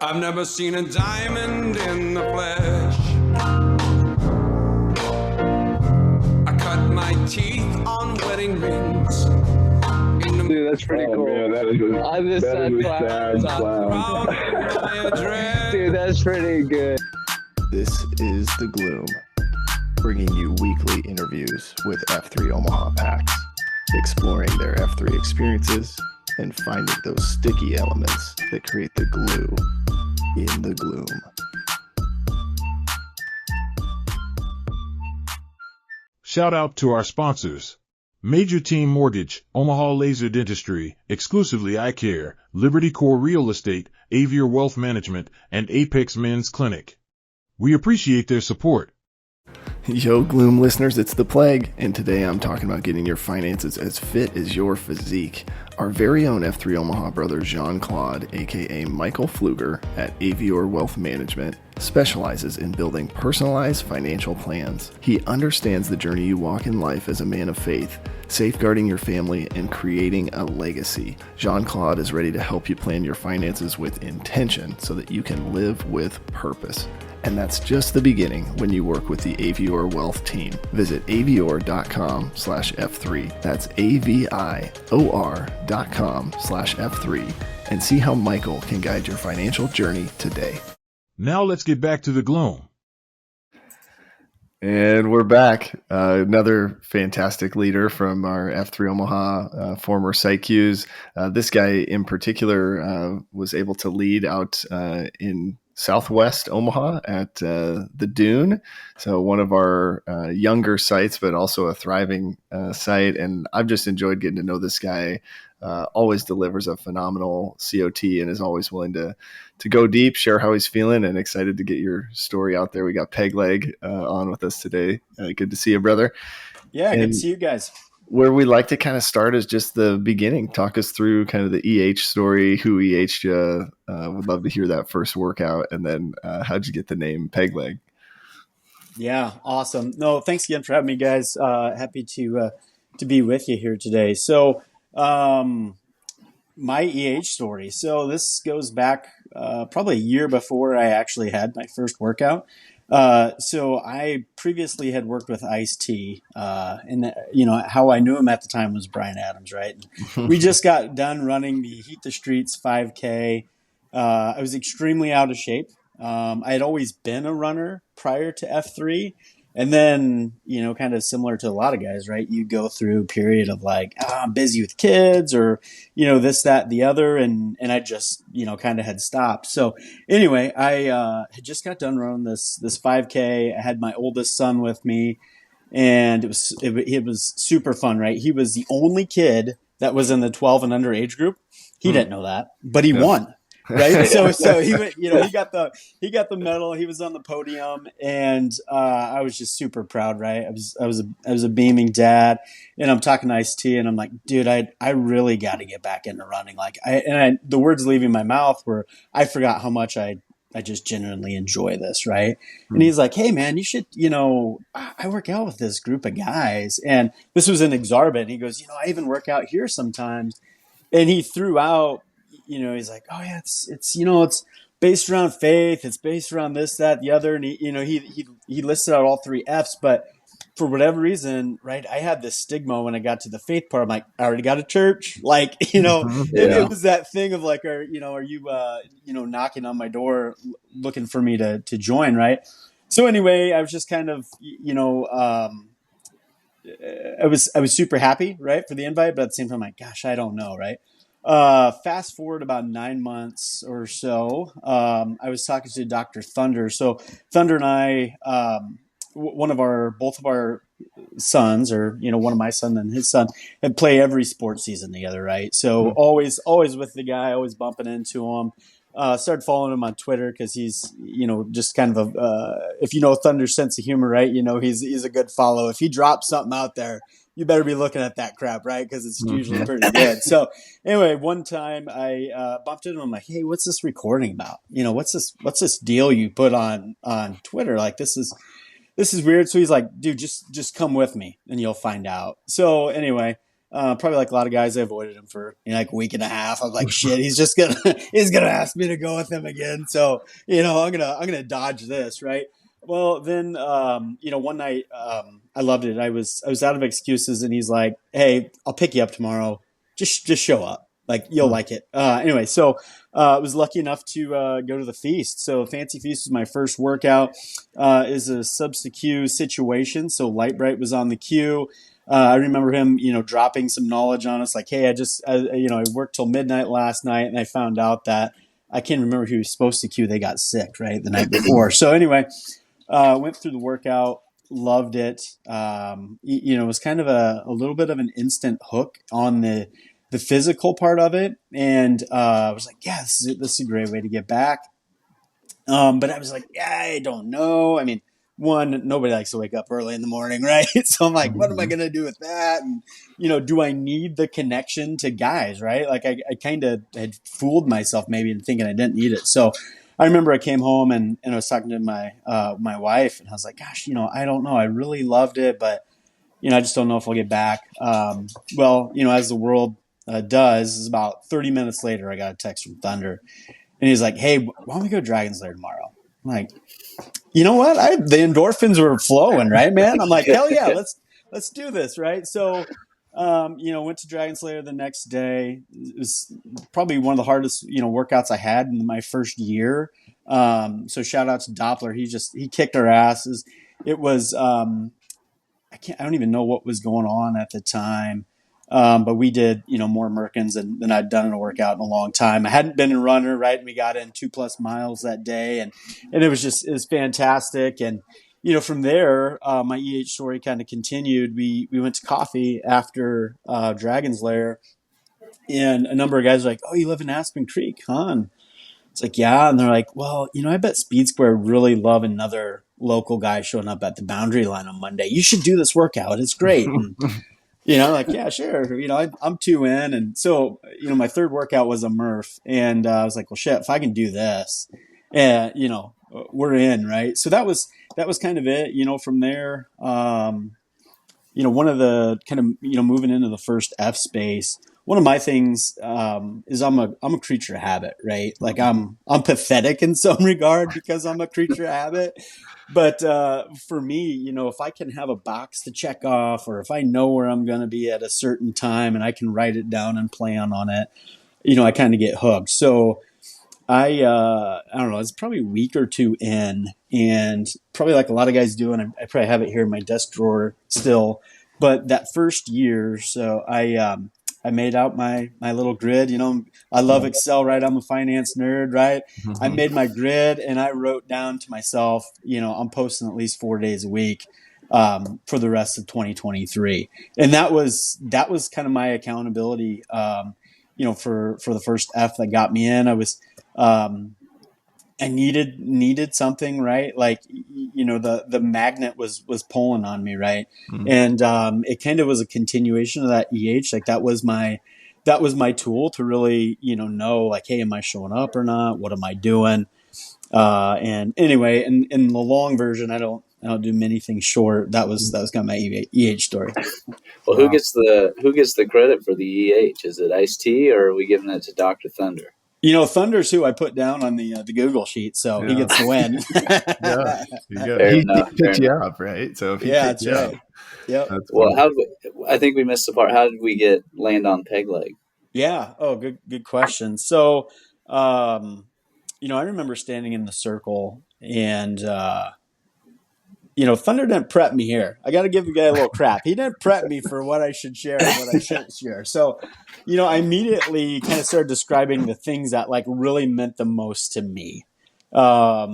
I've never seen a diamond in the flesh. I cut my teeth on wedding rings. Dude, that's pretty cool. Man, that is a sad clown. Dude, that's pretty good. This is The Gloom, bringing you weekly interviews with F3 Omaha packs, exploring their F3 experiences and finding those sticky elements that create the glue in the gloom. Shout out to our sponsors. Major Team Mortgage, Omaha Laser Dentistry, Exclusively Eye Care, Liberty Core Real Estate, Avior Wealth Management, and Apex Men's Clinic. We appreciate their support. Yo, Gloom listeners, it's the Plague, and today I'm talking about getting your finances as fit as your physique. Our very own F3 Omaha brother Jean-Claude, aka Michael Pfluger at Avior Wealth Management, specializes in building personalized financial plans. He understands the journey you walk in life as a man of faith, safeguarding your family and creating a legacy. Jean-Claude is ready to help you plan your finances with intention so that you can live with purpose. And that's just the beginning when you work with the Avior Wealth team. Visit avior.com/F3. That's AVIOR.com/F3 and see how Michael can guide your financial journey today. Now let's get back to the gloom. And we're back. Another fantastic leader from our F3 Omaha, former PsyQs. This guy in particular was able to lead out in Southwest Omaha at the Dune. So one of our younger sites, but also a thriving site. And I've just enjoyed getting to know this guy. Always delivers a phenomenal COT and is always willing to go deep, share how he's feeling, and excited to get your story out there. We got Pegleg on with us today. Good to see you, brother. Yeah, good to see you guys. Where we like to kind of start is just the beginning. Talk us through kind of the EH story, who EH'd you. Would love to hear that first workout. And then how'd you get the name Pegleg? Yeah, awesome. No, thanks again for having me, guys. Happy to be with you here today. So my EH story. So this goes back probably a year before I actually had my first workout. So I previously had worked with Ice-T, and how I knew him at the time was Brian Adams, right? And we just got done running the Heat the Streets 5K. I was extremely out of shape. I had always been a runner prior to F3. And then, kind of similar to a lot of guys, right? You go through a period of like, I'm busy with kids or, this, that, the other. And I just, kind of had stopped. So anyway, I had just got done running this 5K. I had my oldest son with me and it was super fun, right? He was the only kid that was in the 12 and under age group. He didn't know that, but he won. Right. So he went, he got the medal. He was on the podium and, I was just super proud. Right. I was a beaming dad and I'm talking to Ice-T and I'm like, dude, I really got to get back into running. Like the words leaving my mouth were, I forgot how much I just genuinely enjoy this. Right. And he's like, hey man, you should, I work out with this group of guys and this was in Exarban. He goes, I even work out here sometimes. And he threw out, he's like, oh yeah, it's based around faith. It's based around this, that, the other. And he listed out all three F's, but for whatever reason, right. I had this stigma when I got to the faith part. I'm like, I already got a church. Like, it was that thing of like, are you knocking on my door looking for me to join. Right. So anyway, I was just kind of, I was super happy, right, for the invite, but at the same time, I'm like, gosh, I don't know. Right. Fast forward about 9 months or so, I was talking to Dr. Thunder. So Thunder and I, both of our sons, or, one of my son and his son, had play every sports season together. Right. So always with the guy, always bumping into him. Started following him on Twitter because he's, just kind of if Thunder's sense of humor, right? He's a good follow. If he drops something out there, you better be looking at that crap, right? Because it's usually pretty good. So anyway, one time I bumped into him. I'm like, hey, what's this recording about? What's this deal you put on Twitter? Like, this is weird. So he's like, dude, just come with me and you'll find out. So anyway, Probably like a lot of guys, I avoided him for like a week and a half. I was like, shit, he's gonna ask me to go with him again. So I'm gonna dodge this, right? Well, then one night I loved it. I was out of excuses, and he's like, hey, I'll pick you up tomorrow. Just show up. Like you'll like it. Anyway, so I was lucky enough to go to the feast. So Fancy Feast was my first workout. Is a substitute situation. So Light Bright was on the queue. I remember him, dropping some knowledge on us, like, hey, I worked till midnight last night, and I found out that I can't remember who was supposed to queue. They got sick, right, the night before. So anyway, went through the workout, loved it. It was kind of a little bit of an instant hook on the physical part of it, and I was like, yeah, this is a great way to get back. But I was like, yeah, I don't know. I mean, one, nobody likes to wake up early in the morning, right? So I'm like, what am I going to do with that? And, do I need the connection to guys, right? Like I kind of had fooled myself maybe in thinking I didn't need it. So I remember I came home and I was talking to my wife, and I was like, gosh, I don't know. I really loved it, but, I just don't know if I'll get back. Well, as the world does, is about 30 minutes later, I got a text from Thunder. And he's like, hey, why don't we go Dragon's Lair tomorrow? I'm like, you know what? The endorphins were flowing, right, man? I'm like, hell yeah, let's do this, right? So, went to Dragon's Lair the next day. It was probably one of the hardest, workouts I had in my first year. So shout out to Doppler. He kicked our asses. It was, I don't even know what was going on at the time. But we did, more Merkins than I'd done in a workout in a long time. I hadn't been a runner, right? And we got in 2+ miles that day, and it was fantastic. And, from there, my EH story kind of continued. We went to coffee after Dragon's Lair, and a number of guys were like, oh, you live in Aspen Creek, huh? And it's like, yeah. And they're like, well, I bet Speed Square really love another local guy showing up at the boundary line on Monday. You should do this workout. It's great. And, like, yeah, sure. I'm 2 in. And so, my third workout was a Murph. And I was like, well, shit, if I can do this, and, we're in, right? So that was kind of it, from there. One of the kind of, moving into the first F space, one of my things is I'm a creature of habit, right? Like I'm pathetic in some regard because I'm a creature of habit. But for me, if I can have a box to check off, or if I know where I'm going to be at a certain time and I can write it down and plan on it, I kind of get hooked. So I don't know, it's probably a week or two in, and probably like a lot of guys do, and I probably have it here in my desk drawer still. But that first year, so I made out my little grid. I love Excel, right? I'm a finance nerd, right? Mm-hmm. I made my grid, and I wrote down to myself, I'm posting at least 4 days a week for the rest of 2023. And that was kind of my accountability, for the first F that got me in. I was I needed something, right? Like, the magnet was pulling on me, right? Mm-hmm. And it kind of was a continuation of that EH. Like that was my tool to really, know like, hey, am I showing up or not? What am I doing? And anyway, in the long version, I don't do many things short. That was kind of my EH story. Well, who gets the credit for the EH? Is it Ice-T, or are we giving it to Dr. Thunder? Thunder's who I put down on the Google sheet, so he gets the win. He picked you up, right? So if he picked you up, yep. Well, I think we missed the part. How did we land on peg leg? Yeah. Oh, good question. So, I remember standing in the circle, and Thunder didn't prep me here. I got to give the guy a little crap. He didn't prep me for what I should share and what I shouldn't share. So, I immediately kind of started describing the things that like really meant the most to me. I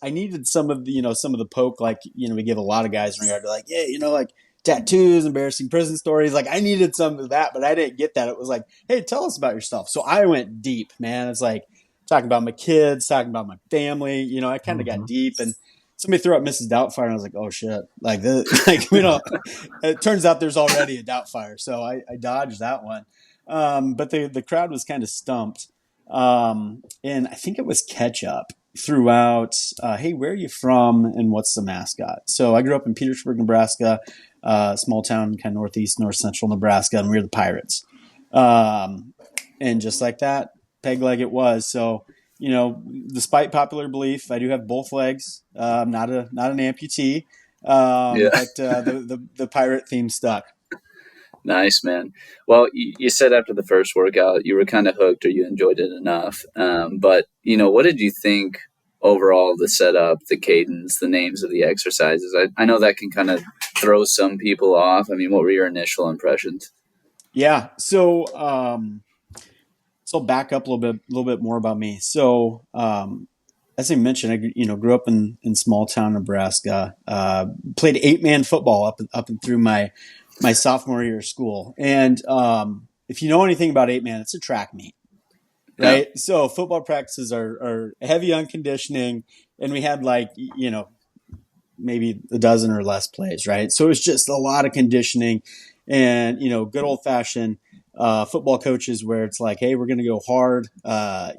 needed some of the poke, like, we give a lot of guys in regard to like, yeah, like tattoos, embarrassing prison stories. Like I needed some of that, but I didn't get that. It was like, hey, tell us about yourself. So I went deep, man. It's like talking about my kids, talking about my family. I kind of got deep, and somebody threw up Mrs. Doubtfire, and I was like, oh shit. Like it turns out there's already a Doubtfire. So I dodged that one. But the crowd was kind of stumped. And I think it was Ketchup threw out, hey, where are you from and what's the mascot? So I grew up in Petersburg, Nebraska, small town, kind of northeast, north central Nebraska, and we were the Pirates. And just like that, peg leg it was. So, despite popular belief, I do have both legs. I'm not an amputee, Yeah. but the pirate theme stuck. Nice, man. Well, you said after the first workout you were kind of hooked or you enjoyed it enough. But, what did you think overall, the setup, the cadence, the names of the exercises? I know that can kind of throw some people off. I mean, what were your initial impressions? Yeah. So I'll back up a little bit more about me. So as I mentioned, I grew up in small town Nebraska. Played 8-man football up and through my sophomore year of school. And if you know anything about 8-man, it's a track meet, right? Yeah. So football practices are heavy on conditioning, and we had maybe a dozen or less plays, right? So it's just a lot of conditioning, and good old fashioned football coaches where it's like, hey, we're going to go hard.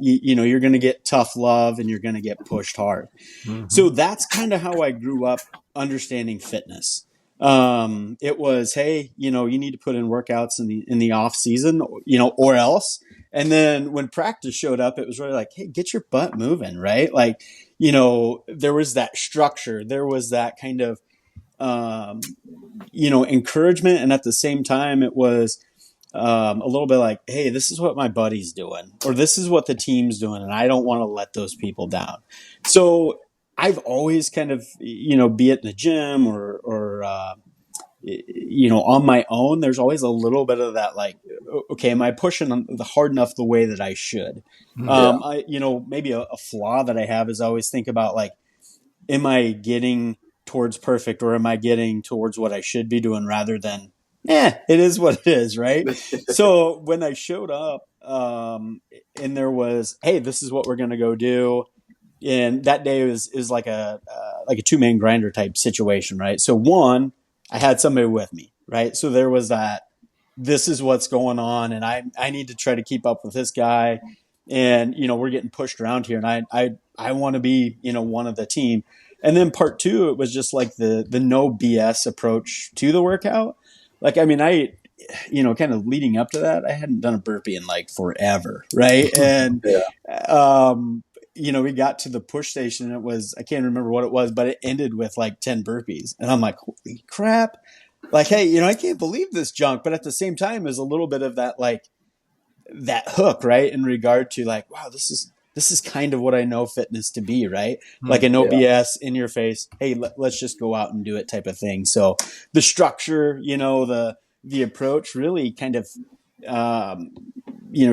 You're going to get tough love and you're going to get pushed hard. Mm-hmm. So that's kind of how I grew up understanding fitness. It was, hey, you need to put in workouts in the off season, or else. And then when practice showed up, it was really like, hey, get your butt moving, right? Like, there was that structure, there was that kind of, encouragement. And at the same time, it was, a little bit like, hey, this is what my buddy's doing, or this is what the team's doing, and I don't want to let those people down. So I've always kind of, be it in the gym or on my own, there's always a little bit of that, like, okay, am I pushing hard enough the way that I should? Yeah. Maybe a flaw that I have is I always think about, like, am I getting towards perfect, or am I getting towards what I should be doing, rather than, it is what it is, right? So when I showed up, and there was, hey, this is what we're going to go do. And that day is like a 2-man grinder type situation, right? So one, I had somebody with me, right? So there was that, this is what's going on, and I need to try to keep up with this guy. And, we're getting pushed around here, and I want to be, one of the team. And then part two, it was just like the no BS approach to the workout. Like, I mean, kind of leading up to that, I hadn't done a burpee in like forever, right? And, Yeah. We got to the push station, and it was, I can't remember what it was, but it ended with like 10 burpees. And I'm like, holy crap. Like, hey, I can't believe this junk. But at the same time, there's a little bit of that, like, that hook, right? In regard to, like, wow, this is kind of what I know fitness to be, right? Like a no BS, in your face, hey, let's just go out and do it type of thing. So the structure, the approach really kind of,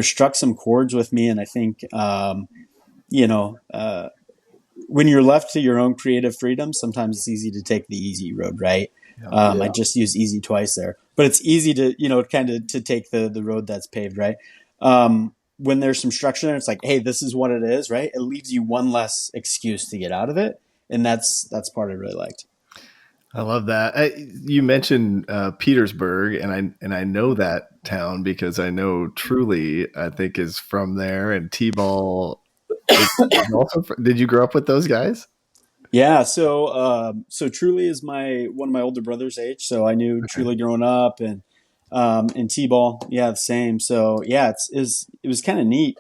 struck some chords with me. And I think, when you're left to your own creative freedom, sometimes it's easy to take the easy road, right? I just used easy twice there, but it's easy to, kind of to take the road that's paved, right? When there's some structure there, it's like, hey, this is what it is, right? It leaves you one less excuse to get out of it. And that's part I really liked. I love that. You mentioned Petersburg, and I know that town because I know Truly, I think, is from there, and T-Ball is also did you grow up with those guys? Yeah, so Truly is one of my older brother's age, so I knew Truly growing up, and T-Ball, yeah, the same. So yeah, it was kind of neat,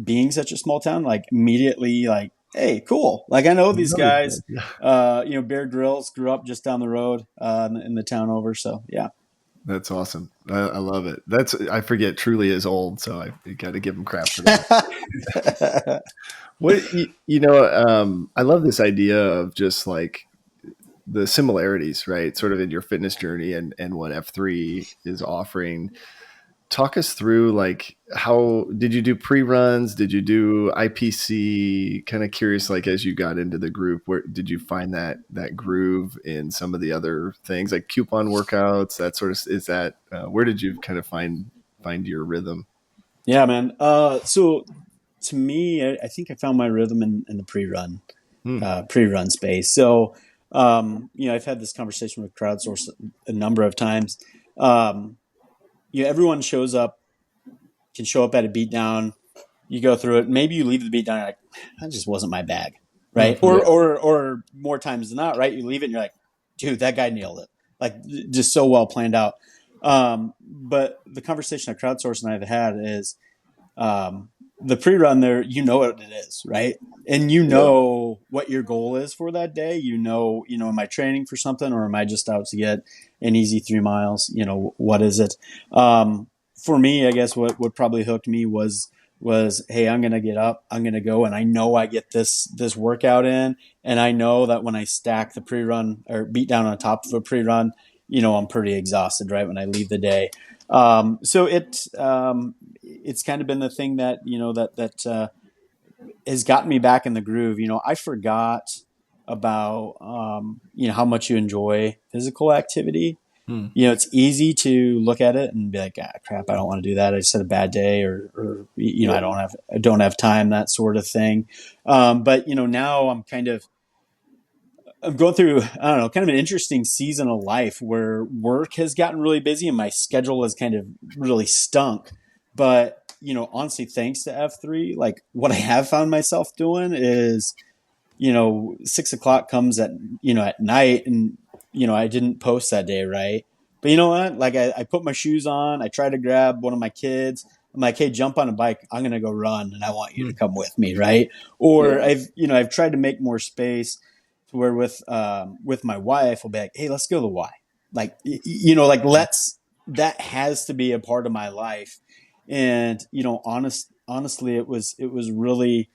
being such a small town, like immediately, like, hey, cool, like I know these guys. Bear Grylls grew up just down the road in the town over, so yeah. That's awesome. I love it. I forget Truly is old, so I got to give him crap for that. I love this idea of just like the similarities, right? Sort of in your fitness journey and what F3 is offering. Talk us through, like, how did you do pre-runs? Did you do IPC? Kind of curious, like, as you got into the group, where did you find that groove in some of the other things, like coupon workouts, that sort of, is that, where did you kind of find your rhythm? Yeah, man. So to me, I think I found my rhythm in the pre-run space. So, I've had this conversation with Crowdsource a number of times. Everyone can show up at a beatdown, you go through it. Maybe you leave the beat down. You're like, that just wasn't my bag, right? Yeah. Or more times than not, right? You leave it and you're like, dude, that guy nailed it. Like just so well planned out. But the conversation that Crowdsource and I have had is the pre-run there, you know what it is, right? And you know what your goal is for that day. Am I training for something or am I just out to get an easy 3 miles? What is it? For me, I guess what probably hooked me was, hey, I'm going to get up, I'm going to go. And I know I get this workout in. And I know that when I stack the pre-run or beat down on top of a pre-run, I'm pretty exhausted, right? When I leave the day. So it's kind of been the thing that, that has gotten me back in the groove. I forgot about, how much you enjoy physical activity. It's easy to look at it and be like, crap, I don't want to do that. I just had a bad day or I don't have time, that sort of thing. But now I'm going through, I don't know, kind of an interesting season of life where work has gotten really busy and my schedule has kind of really stunk. But, honestly, thanks to F3, like what I have found myself doing is, 6 o'clock comes at night and, I didn't post that day. Right. But you know what? Like I put my shoes on, I try to grab one of my kids. I'm like, hey, jump on a bike. I'm going to go run and I want you to come with me. Right. Or I've tried to make more space to where with my wife, we'll be like, hey, let's go to the Y. Like, that has to be a part of my life. And, honestly, it was really,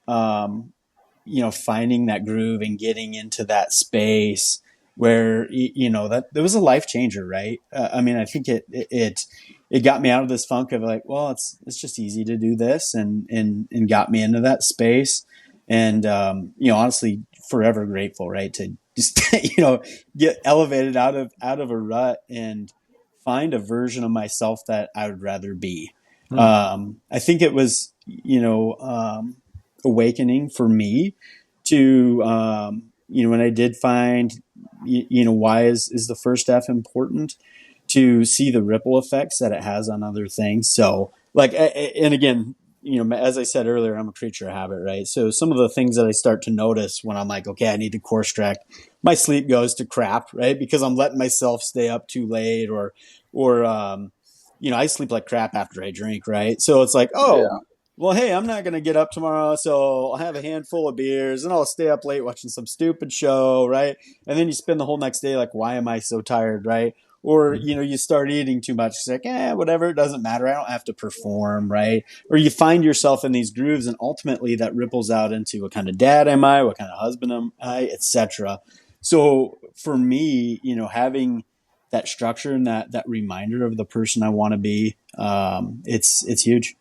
finding that groove and getting into that space where, that there was a life changer, right? I think it got me out of this funk of like, well, it's just easy to do this and got me into that space. And, honestly, forever grateful, right? To just, get elevated out of a rut and find a version of myself that I would rather be. I think it was, awakening for me to, when I did find, why is the first F important, to see the ripple effects that it has on other things. So like, and again, as I said earlier, I'm a creature of habit, right? So some of the things that I start to notice when I'm like, okay, I need to course correct, my sleep goes to crap, right? Because I'm letting myself stay up too late or, I sleep like crap after I drink, right? So it's like, well, hey, I'm not going to get up tomorrow, so I'll have a handful of beers and I'll stay up late watching some stupid show, right? And then you spend the whole next day like, why am I so tired, right? Or, you start eating too much. It's like, whatever, it doesn't matter. I don't have to perform, right? Or you find yourself in these grooves and ultimately that ripples out into what kind of dad am I, what kind of husband am I, etc. So for me, having that structure and that reminder of the person I want to be, it's huge.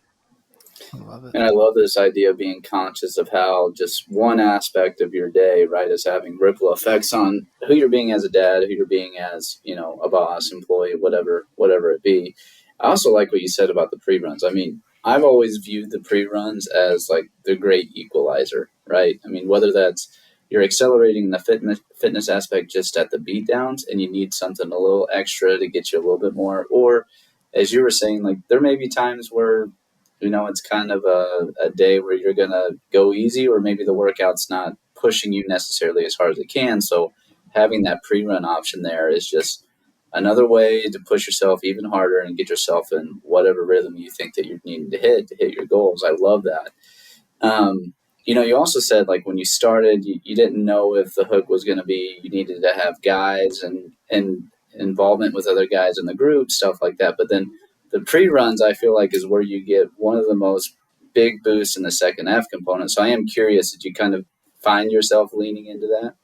I love it. And I love this idea of being conscious of how just one aspect of your day, right, is having ripple effects on who you're being as a dad, who you're being as, a boss, employee, whatever it be. I also like what you said about the pre-runs. I mean, I've always viewed the pre-runs as like the great equalizer, right? I mean, whether that's you're accelerating the fitness aspect just at the beat downs and you need something a little extra to get you a little bit more, or as you were saying, like there may be times where it's kind of a day where you're going to go easy, or maybe the workout's not pushing you necessarily as hard as it can. So having that pre-run option there is just another way to push yourself even harder and get yourself in whatever rhythm you think that you're needing to hit your goals. I love that. You also said like when you started, you didn't know if the hook was going to be, you needed to have guys and involvement with other guys in the group, stuff like that. But then the pre-runs, I feel like, is where you get one of the most big boosts in the second F component. So I am curious, did you kind of find yourself leaning into that?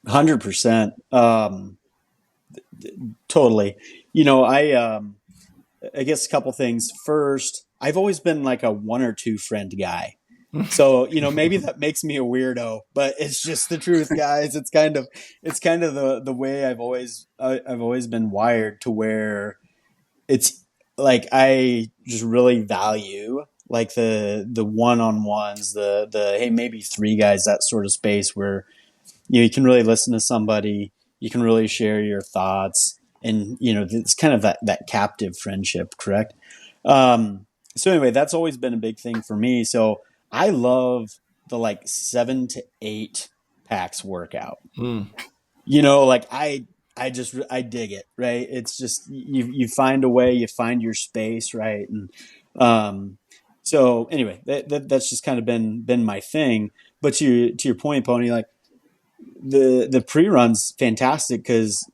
100%. Totally. I guess a couple things. First, I've always been like a one or two friend guy. So, maybe that makes me a weirdo, but it's just the truth, guys. It's kind of the way I've always been wired, to where it's like I just really value like the one-on-ones, the hey, maybe three guys, that sort of space where you can really listen to somebody, you can really share your thoughts, and it's kind of that captive friendship, correct? So anyway, that's always been a big thing for me. So I love the like 7 to 8 packs workout. Mm. Like I dig it, right? It's just you find a way, you find your space, right? And um so anyway, that's just kind of been my thing. But to your point, Pony, like the pre-run's fantastic because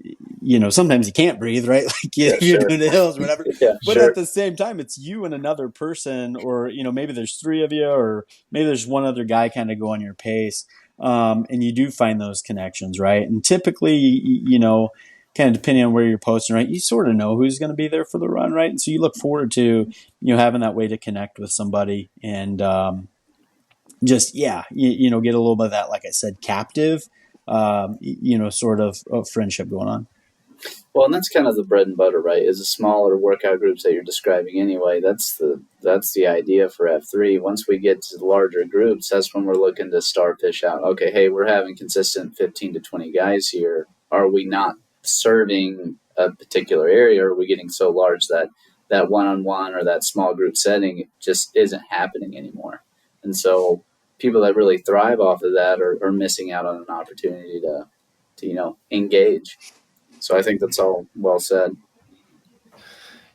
sometimes you can't breathe, right? Like Yeah, you're sure. doing the hills or whatever. Yeah, But at sure. the same time, it's you and another person, or maybe there's three of you, or maybe there's one other guy kind of going your pace, and you do find those connections, right? And typically, kind of depending on where you're posting, right, you sort of know who's going to be there for the run, right? And so you look forward to having that way to connect with somebody, and just get a little bit of that, like I said, captive, sort of friendship going on. Well, and that's kind of the bread and butter, right? Is the smaller workout groups that you're describing anyway. That's the idea for F3. Once we get to the larger groups, that's when we're looking to starfish out. Okay, hey, we're having consistent 15 to 20 guys here. Are we not serving a particular area? Or are we getting so large that that one-on-one or that small group setting just isn't happening anymore? And so people that really thrive off of that are missing out on an opportunity to engage. So I think that's all well said.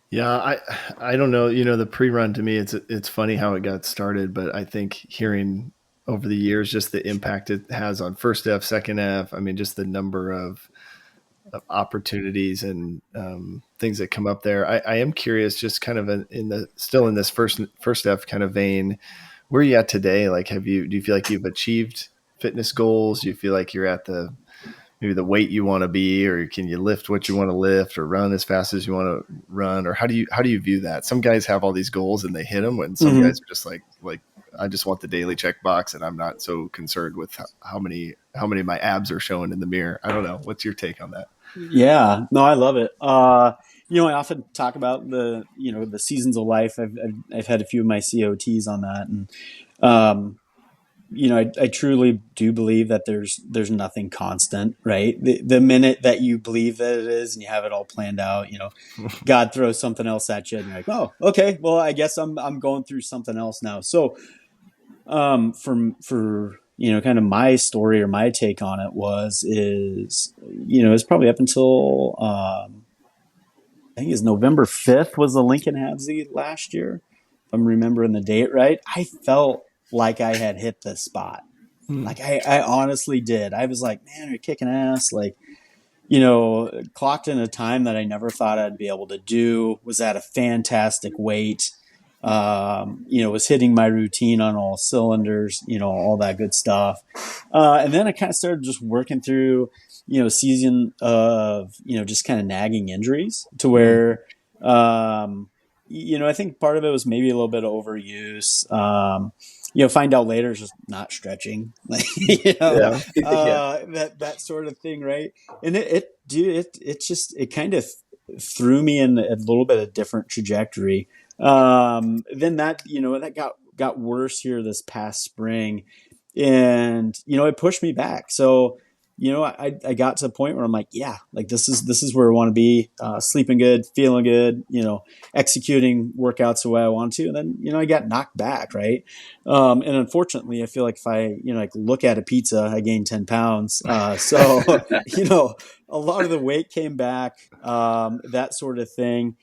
Yeah, I don't know. The pre-run to me, it's funny how it got started, but I think hearing over the years just the impact it has on first F, second F. I mean, just the number of opportunities and things that come up there. I am curious, just kind of still in this first F kind of vein. Where are you at today? Like, do you feel like you've achieved fitness goals? Do you feel like you're at maybe the weight you want to be, or can you lift what you want to lift, or run as fast as you want to run, or how do you view that? Some guys have all these goals and they hit them, and some guys are just like I just want the daily check box, and I'm not so concerned with how many of my abs are showing in the mirror. I don't know. What's your take on that? Yeah, no, I love it. I often talk about the seasons of life. I've had a few of my COTs on that, and um, I truly do believe that there's nothing constant, right? The minute that you believe that it is and you have it all planned out, God throws something else at you, and you're like, oh, okay, well, I guess I'm going through something else now. So, for kind of my story or my take on it it's probably up until I think it's November 5th was the Lincoln Habsy last year, if I'm remembering the date right. I felt like I had hit the spot. Like I honestly did. I was like, man, you're kicking ass. Like, clocked in a time that I never thought I'd be able to do, was at a fantastic weight, was hitting my routine on all cylinders, all that good stuff. And then I kind of started just working through, a season of, just kind of nagging injuries to where, I think part of it was maybe a little bit of overuse. Find out later is just not stretching, like, Yeah. that sort of thing. Right. And it kind of threw me in a little bit of different trajectory. Then that got worse here this past spring, and it pushed me back. So I got to a point where I'm like, yeah, like this is where I want to be, sleeping good, feeling good, executing workouts the way I want to. And then I got knocked back, right? And unfortunately, I feel like if I like look at a pizza, I gained 10 pounds. So a lot of the weight came back, that sort of thing.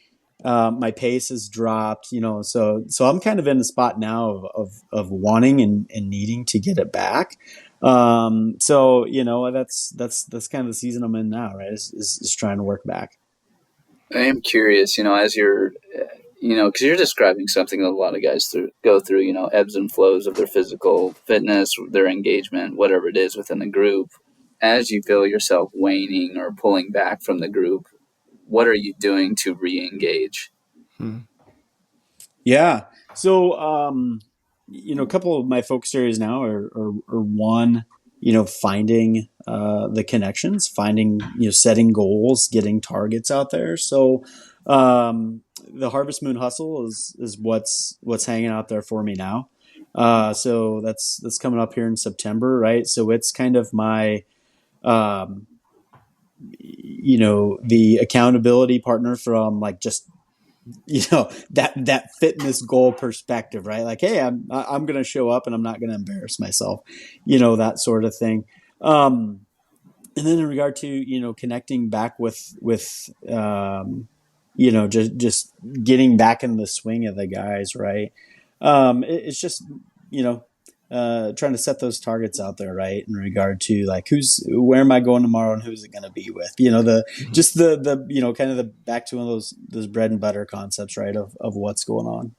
My pace has dropped, so I'm kind of in the spot now of wanting and needing to get it back. So that's kind of the season I'm in now, right? Is trying to work back. I am curious, as you're, because you're describing something that a lot of guys go through, ebbs and flows of their physical fitness, their engagement, whatever it is within the group. As you feel yourself waning or pulling back from the group, what are you doing to re-engage? Yeah. So, a couple of my focus areas now are one, finding the connections, finding, setting goals, getting targets out there. So, the Harvest Moon Hustle is what's hanging out there for me now. So that's coming up here in September, right? So it's kind of my, the accountability partner from like just that fitness goal perspective, right? Like, hey, I'm going to show up and I'm not going to embarrass myself, that sort of thing. And then in regard to, connecting back with just getting back in the swing of the guys, right? It's just, trying to set those targets out there, right? In regard to like, where am I going tomorrow and who's it going to be with? The kind of the back to one of those bread and butter concepts, right? Of what's going on.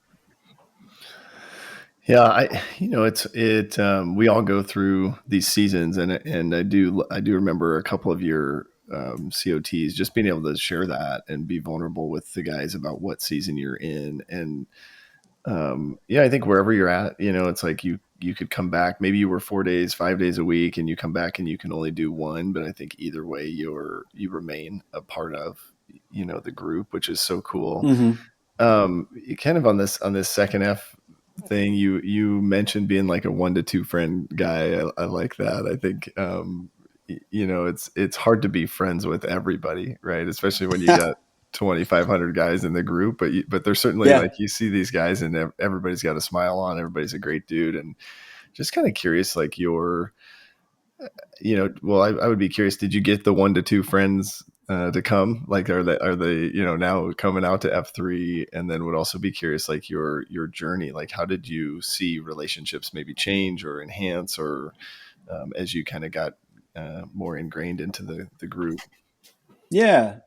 Yeah, we all go through these seasons, and I do remember a couple of your COTs, just being able to share that and be vulnerable with the guys about what season you're in. And I think wherever you're at, it's like you could come back. Maybe you were 4 days, 5 days a week, and you come back and you can only do one. But I think either way, you remain a part of, the group, which is so cool. Mm-hmm. Kind of on this second F thing, you mentioned being like a 1 to 2 friend guy. I like that. I think it's hard to be friends with everybody, right? Especially when you got 2,500 guys in the group, but there's certainly like you see these guys and everybody's got a smile on, everybody's a great dude. And just kind of curious, like I would be curious, did you get the 1 to 2 friends to come? Like, are they now coming out to F3? And then would also be curious, like your journey, like how did you see relationships maybe change or enhance, or as you kind of got more ingrained into the group? Yeah.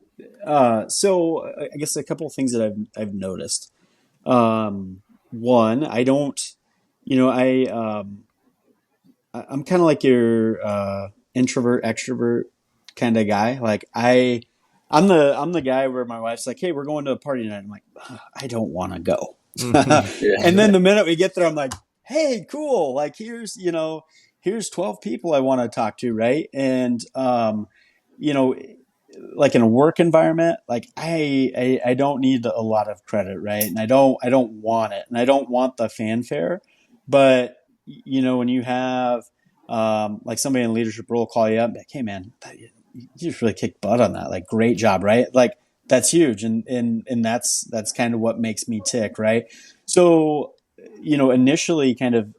So I guess a couple of things that I've noticed. One, I don't, I'm kind of like your introvert extrovert kind of guy. Like I'm the guy where my wife's like, "Hey, we're going to a party tonight." I'm like, I don't want to go. And then the minute we get there, I'm like, "Hey, cool! Like here's 12 people I want to talk to, right?" And like in a work environment, like I don't need a lot of credit, right? And I don't want it, and I don't want the fanfare. But when you have like somebody in a leadership role call you up, like, "Hey man, you just really kicked butt on that. Like, great job," right? Like that's huge, and that's kind of what makes me tick, right? So initially, kind of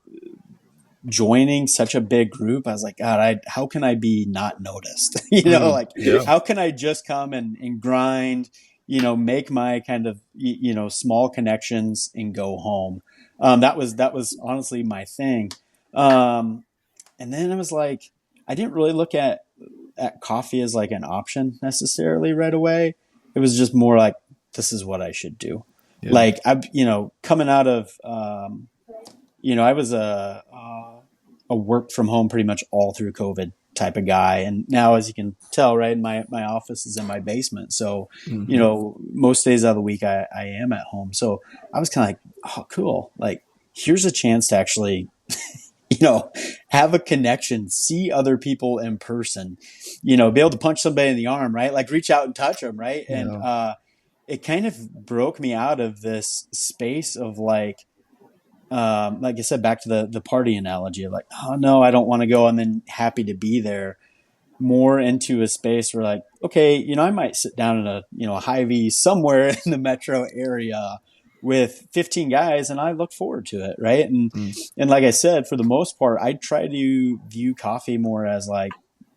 joining such a big group, I was like, God, how can I be not noticed? How can I just come and grind, make my kind of, small connections and go home. That was honestly my thing. And then I was like, I didn't really look at coffee as like an option necessarily right away. It was just more like, this is what I should do. Yeah. Like coming out of, I was a work from home pretty much all through COVID type of guy. And now, as you can tell, right, my office is in my basement. So, most days out of the week I am at home. So I was kind of like, oh, cool. Like, here's a chance to actually, have a connection, see other people in person, be able to punch somebody in the arm, right? Like reach out and touch them. Right. Yeah. And, it kind of broke me out of this space of like I said, back to the party analogy of like, oh no, I don't want to go. And then happy to be there, more into a space where like, okay, I might sit down in a Hy-Vee somewhere in the metro area with 15 guys and I look forward to it. Right. And like I said, for the most part, I try to view coffee more as like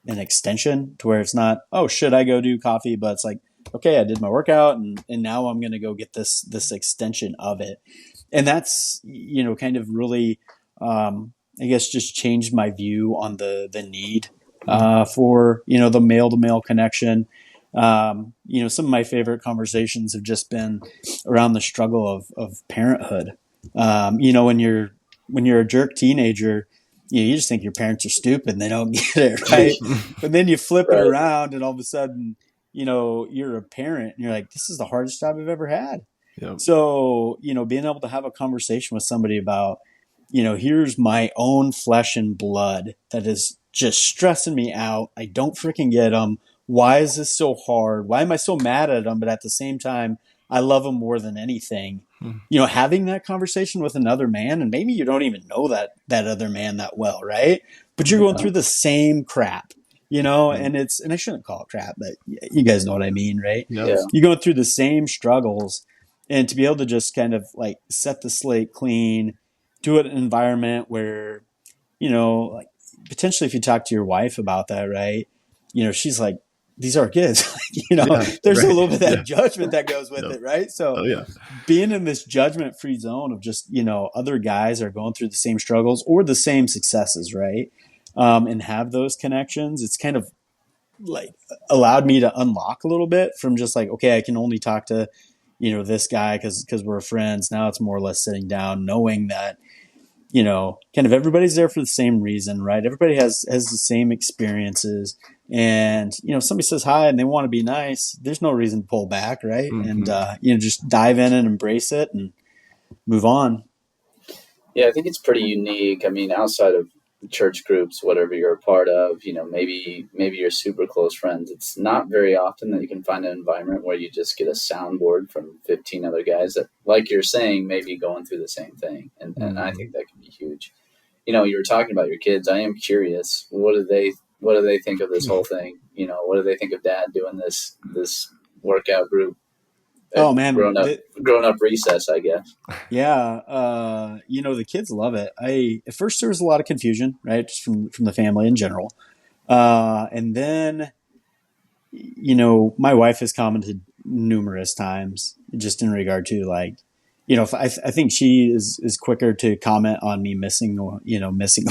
an extension to where it's not, oh, should I go do coffee? But it's like, okay, I did my workout and now I'm going to go get this extension of it. And that's, kind of really, I guess, just changed my view on the need for, the male to male connection. Some of my favorite conversations have just been around the struggle of parenthood. When you're a jerk teenager, you just think your parents are stupid and they don't get it, right? But then you flip it around and all of a sudden, you're a parent and you're like, this is the hardest job I've ever had. Yep. So, being able to have a conversation with somebody about, here's my own flesh and blood that is just stressing me out. I don't freaking get them. Why is this so hard? Why am I so mad at them? But at the same time, I love them more than anything. Having that conversation with another man, and maybe you don't even know that other man that well, right? But you're going through the same crap. And I shouldn't call it crap, but you guys know what I mean, right? Yeah. You're going through the same struggles and to be able to just kind of like set the slate clean, do it in an environment where, like potentially if you talk to your wife about that, right, she's like, these are kids. Yeah, There's a right. little bit of Yeah. that judgment that goes with Yep. it, right? So Oh yeah. being in this judgment free zone of just, other guys are going through the same struggles or the same successes, right? And have those connections, it's kind of like allowed me to unlock a little bit from just like, okay, I can only talk to, this guy because we're friends. Now it's more or less sitting down, knowing that, kind of everybody's there for the same reason, right? Everybody has the same experiences. And, if somebody says hi and they want to be nice, there's no reason to pull back, right? And, Mhm. just dive in and embrace it and move on. Yeah, I think it's pretty unique. I mean, outside of church groups, whatever you're a part of, maybe you're super close friends. It's not very often that you can find an environment where you just get a soundboard from 15 other guys that, like you're saying, may be going through the same thing. And I Mhm. think that can be huge. You were talking about your kids. I am curious. What do they think of this whole thing? What do they think of dad doing this workout group at Oh man, grown up recess, I guess. yeah. The kids love it. At first there was a lot of confusion, right? Just from the family in general. And then, my wife has commented numerous times just in regard to like, if I think she is quicker to comment on me missing a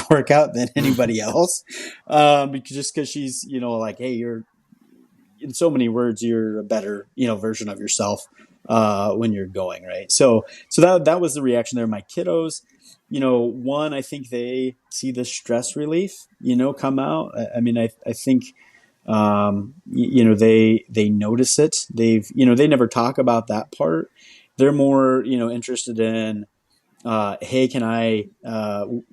workout than anybody else. Because she's, like, hey, you're in so many words, you're a better, version of yourself, when you're going, right. So that was the reaction there. My kiddos, one, I think they see the stress relief, come out. I mean, I think, they notice it. They never talk about that part. They're more, interested in, hey, can I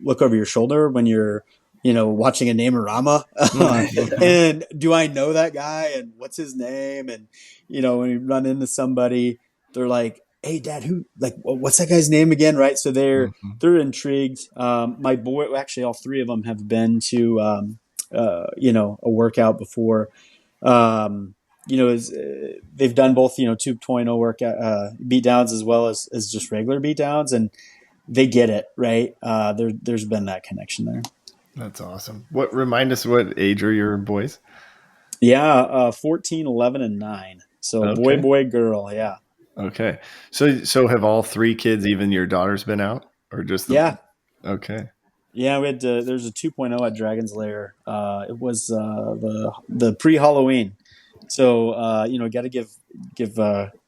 look over your shoulder when you're, watching a Name-A-Rama? Mhm. And do I know that guy? And what's his name? And, when you run into somebody, they're like, hey, Dad, what's that guy's name again? Right. So Mhm. they're intrigued. My boy, actually, all three of them have been to, a workout before. They've done both, 2.0 workout beat downs as well as just regular beat downs, and they get it, right. There's been that connection there. That's awesome. Remind us what age are your boys? Yeah, 14, 11, and 9. So Okay. boy, girl. Yeah. Okay. So have all three kids, even your daughter's been out, or just the? Yeah. Okay. Yeah, we had there's a 2.0 at Dragon's Lair. It was the pre-Halloween. So got to give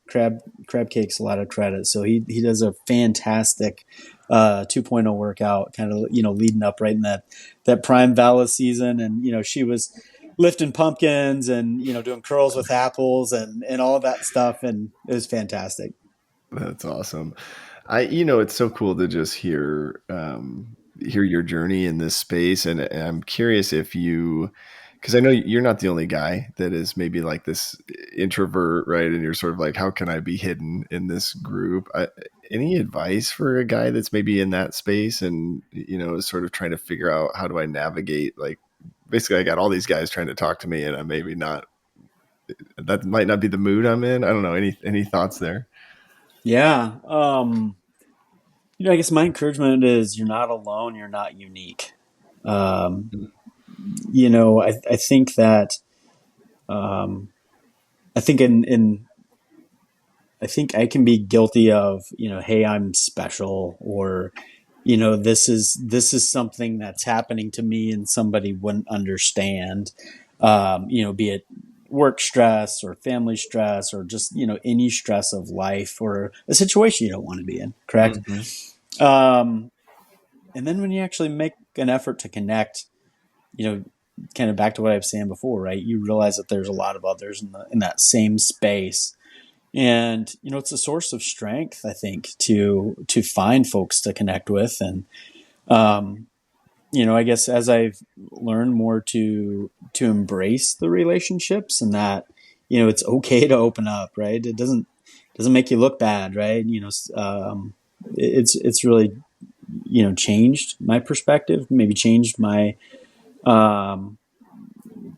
crab cakes a lot of credit. So he does a fantastic 2.0 workout, kind of leading up right in that prime Vala season, and she was lifting pumpkins and doing curls with apples and all of that stuff, and it was fantastic. That's awesome. It's so cool to just hear your journey in this space, and I'm curious if because I know you're not the only guy that is maybe like this introvert, right? And you're sort of like, how can I be hidden in this group? Any advice for a guy that's maybe in that space and is sort of trying to figure out how do I navigate? Like, basically, I got all these guys trying to talk to me, and I'm maybe not. That might not be the mood I'm in. I don't know. Any thoughts there? Yeah. I guess my encouragement is you're not alone. You're not unique. Um, I think that, um, I think I think I can be guilty of, hey, I'm special, or, this is something that's happening to me and somebody wouldn't understand, be it work stress or family stress or just, any stress of life or a situation you don't want to be in. Correct. Mhm. Um, and then when you actually make an effort to connect, you know, kind of back to what I was saying before, right? You realize that there's a lot of others in that same space, and it's a source of strength, I think, to find folks to connect with, and um, I guess as I've learned more to embrace the relationships, and that it's okay to open up, right? It doesn't make you look bad, right? It's really changed my perspective, maybe changed my um,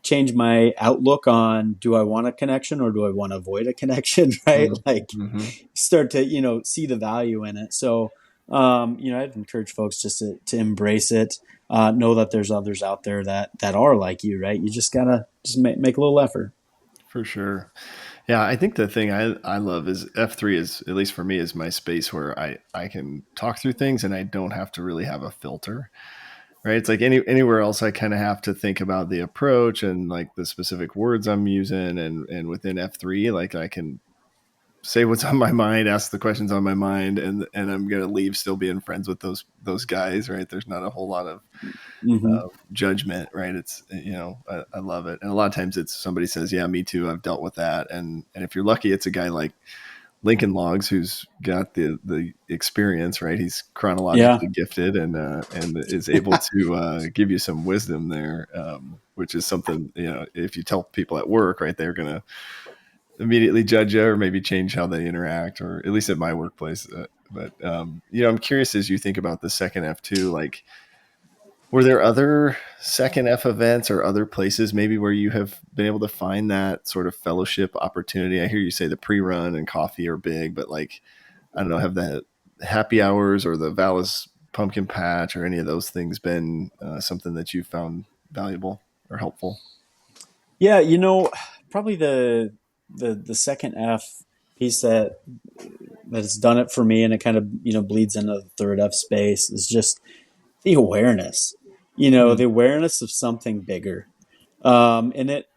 change my outlook on, do I want a connection or do I want to avoid a connection? Right. Like Mm-hmm. start to, see the value in it. So, I'd encourage folks just to embrace it. Know that there's others out there that are like you, right? You just gotta just make a little effort. For sure. Yeah, I think the thing I love is F3 is, at least for me, is my space where I can talk through things and I don't have to really have a filter. Right. It's like anywhere else I kind of have to think about the approach and like the specific words I'm using, and within F3, like I can say what's on my mind, ask the questions on my mind, and I'm gonna leave still being friends with those guys, right? There's not a whole lot of Mm-hmm. judgment, right? It's I love it, and a lot of times it's somebody says, "Yeah, me too. I've dealt with that," and if you're lucky, it's a guy like Lincoln Logs who's got the experience, right? He's Yeah. chronologically gifted and is able to give you some wisdom there, which is something if you tell people at work, right, they're gonna immediately judge you or maybe change how they interact, or at least at my workplace. But I'm curious, as you think about the second F2, like, were there other second F events or other places maybe where you have been able to find that sort of fellowship opportunity? I hear you say the pre-run and coffee are big, but like, I don't know, have the happy hours or the Valis pumpkin patch or any of those things been something that you found valuable or helpful? Yeah. Probably the second F piece that has done it for me, and it kind of, bleeds into the third F space, is just the awareness, Mm. the awareness of something bigger. And it,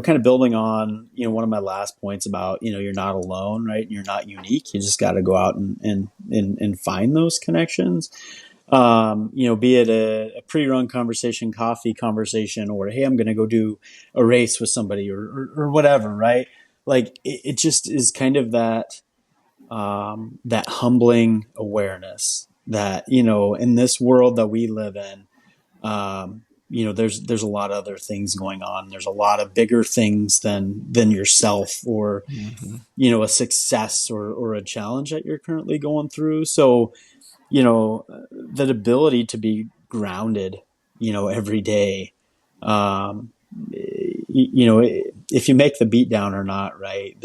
kind of building on, one of my last points about, you're not alone, right? You're not unique. You just got to go out and find those connections. Be it a pre-run conversation, coffee conversation, or, hey, I'm going to go do a race with somebody, or whatever, right? Like it just is kind of that humbling awareness that, in this world that we live in, there's a lot of other things going on. There's a lot of bigger things than yourself, or, Mm-hmm. a success or a challenge that you're currently going through. So, that ability to be grounded, every day, um, if you make the beat down or not, right?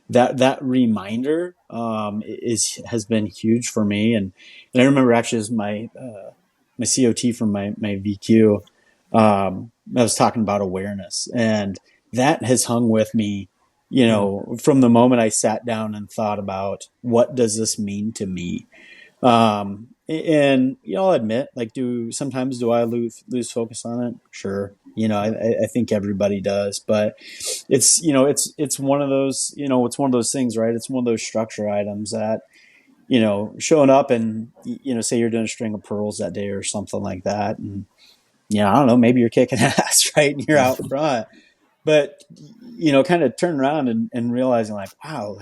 That reminder, has been huge for me. And I remember actually as my COT from my VQ, I was talking about awareness, and that has hung with me, from the moment I sat down and thought about, what does this mean to me? And I'll admit, like, sometimes do I lose focus on it? Sure. I think everybody does, but it's one of those, it's one of those things, right? It's one of those structure items that, showing up and, say you're doing a string of pearls that day or something like that. And, I don't know, maybe you're kicking ass, right? And you're out front, but, kind of turn around and realizing, like, wow,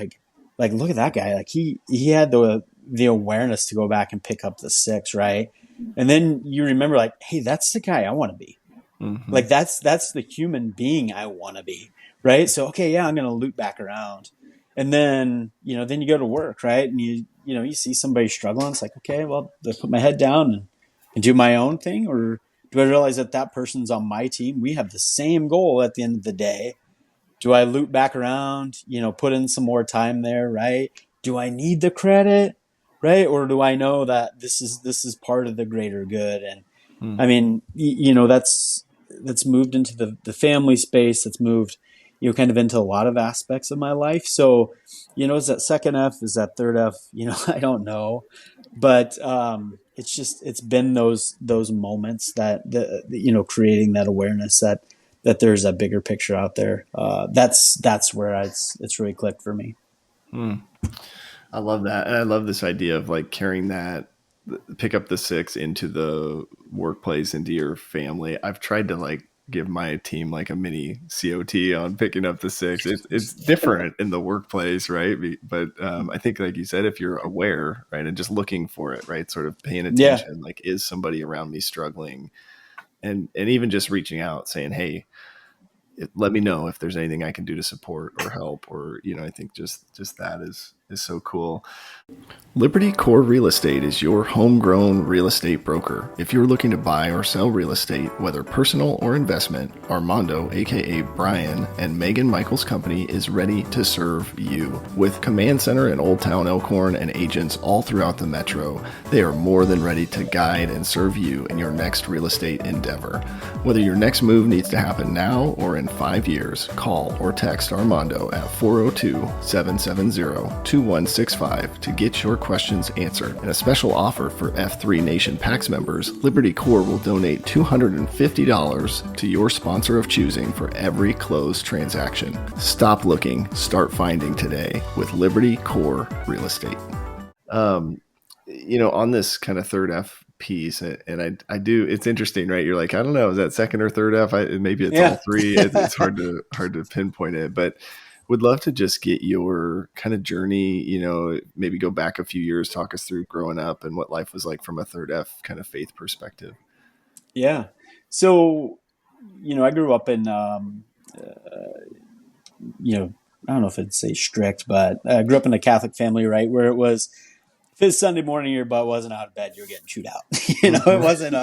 like, look at that guy. Like he had the awareness to go back and pick up the 6, right? And then you remember, like, hey, that's the guy I want to be. Mm-hmm. Like that's the human being I want to be, right? So, okay, yeah, I'm going to loop back around. And then, then you go to work, right? And you see somebody struggling. It's like, okay, well, do I put my head down and do my own thing? Or do I realize that person's on my team? We have the same goal at the end of the day. Do I loop back around, put in some more time there, right? Do I need the credit, right? Or do I know that this is part of the greater good? And I mean, that's moved into the family space. That's moved, kind of into a lot of aspects of my life. So, is that second F? Is that third F? I don't know, but it's been those moments that creating that awareness that there's a bigger picture out there. That's where it's really clicked for me. I love that. And I love this idea of like carrying that, pick up the 6 into the workplace, into your family. I've tried to like give my team like a mini COT on picking up the 6. It's different in the workplace, right? But I think, like you said, if you're aware, right, and just looking for it, right, sort of paying Yeah. attention, like, is somebody around me struggling? And even just reaching out saying, hey, let me know if there's anything I can do to support or help, or I think just that is is so cool. Liberty Core Real Estate is your homegrown real estate broker. If you're looking to buy or sell real estate, whether personal or investment, Armando, aka Brian, and Megan Michaels' company is ready to serve you. With Command Center in Old Town Elkhorn and agents all throughout the metro, they are more than ready to guide and serve you in your next real estate endeavor. Whether your next move needs to happen now or in 5 years, call or text Armando at 402-770-2165 to get your questions answered. And a special offer for F3 Nation PAX members, Liberty Core will donate $250 to your sponsor of choosing for every closed transaction. Stop looking, start finding today with Liberty Core Real Estate. On this kind of third F piece, and I do, it's interesting, right? You're like, I don't know, is that second or third F? Maybe it's all three. It's hard to pinpoint it, but would love to just get your kind of journey, maybe go back a few years, talk us through growing up and what life was like from a third F kind of faith perspective. Yeah. So, I grew up in, I don't know if I'd say strict, but I grew up in a Catholic family, right? Where it was, if it's Sunday morning, your butt wasn't out of bed, you're getting chewed out. It wasn't